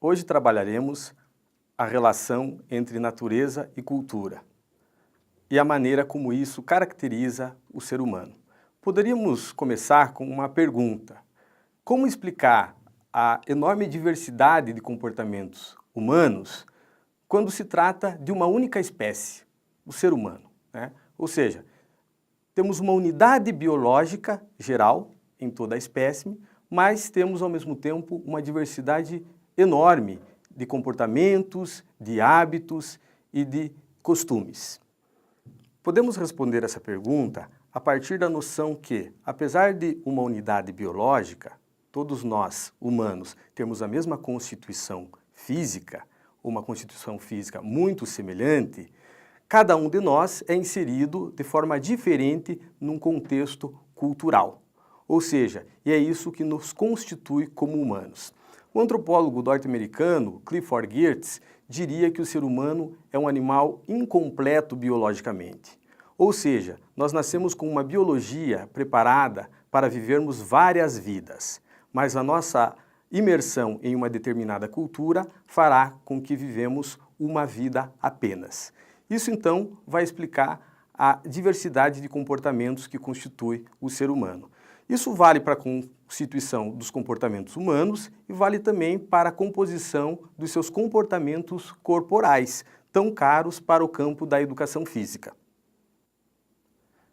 Hoje trabalharemos a relação entre natureza e cultura e a maneira como isso caracteriza o ser humano. Poderíamos começar com uma pergunta: como explicar a enorme diversidade de comportamentos humanos quando se trata de uma única espécie, o ser humano, né? Ou seja, temos uma unidade biológica geral em toda a espécime, mas temos ao mesmo tempo uma diversidade enorme de comportamentos, de hábitos e de costumes. Podemos responder essa pergunta a partir da noção que, apesar de uma unidade biológica, todos nós, humanos, temos a mesma constituição física, uma constituição física muito semelhante, cada um de nós é inserido de forma diferente num contexto cultural. Ou seja, e é isso que nos constitui como humanos. O antropólogo norte-americano Clifford Geertz diria que o ser humano é um animal incompleto biologicamente. Ou seja, nós nascemos com uma biologia preparada para vivermos várias vidas, mas a nossa imersão em uma determinada cultura fará com que vivemos uma vida apenas. Isso então vai explicar a diversidade de comportamentos que constitui o ser humano. Isso vale para a constituição dos comportamentos humanos e vale também para a composição dos seus comportamentos corporais, tão caros para o campo da educação física.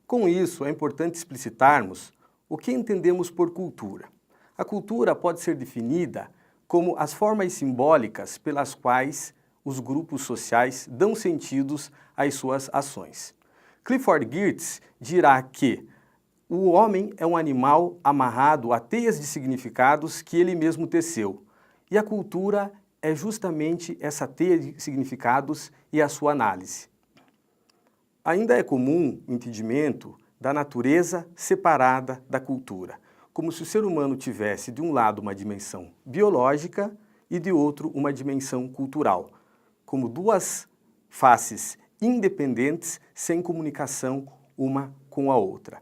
Com isso, é importante explicitarmos o que entendemos por cultura. A cultura pode ser definida como as formas simbólicas pelas quais os grupos sociais dão sentidos às suas ações. Clifford Geertz dirá que o homem é um animal amarrado a teias de significados que ele mesmo teceu, e a cultura é justamente essa teia de significados e a sua análise. Ainda é comum o entendimento da natureza separada da cultura, como se o ser humano tivesse de um lado uma dimensão biológica e de outro uma dimensão cultural, como duas faces independentes sem comunicação uma com a outra.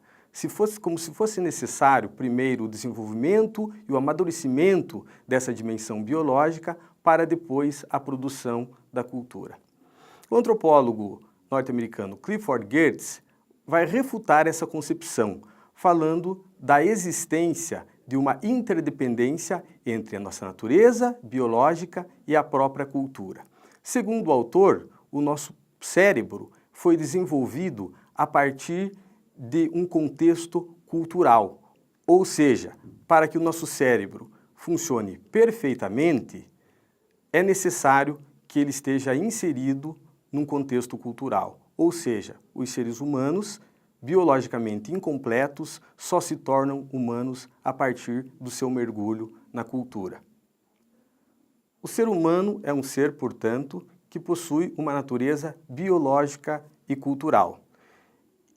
Como se fosse necessário primeiro o desenvolvimento e o amadurecimento dessa dimensão biológica para depois a produção da cultura. O antropólogo norte-americano Clifford Geertz vai refutar essa concepção, falando da existência de uma interdependência entre a nossa natureza biológica e a própria cultura. Segundo o autor, o nosso cérebro foi desenvolvido a partir de um contexto cultural, ou seja, para que o nosso cérebro funcione perfeitamente, é necessário que ele esteja inserido num contexto cultural, ou seja, os seres humanos, biologicamente incompletos, só se tornam humanos a partir do seu mergulho na cultura. O ser humano é um ser, portanto, que possui uma natureza biológica e cultural.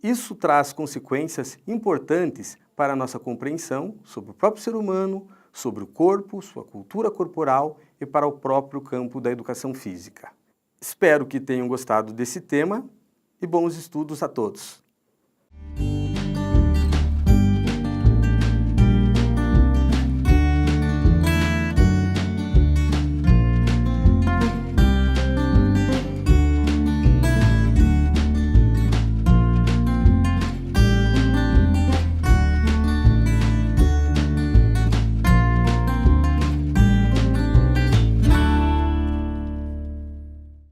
Isso traz consequências importantes para a nossa compreensão sobre o próprio ser humano, sobre o corpo, sua cultura corporal e para o próprio campo da educação física. Espero que tenham gostado desse tema e bons estudos a todos!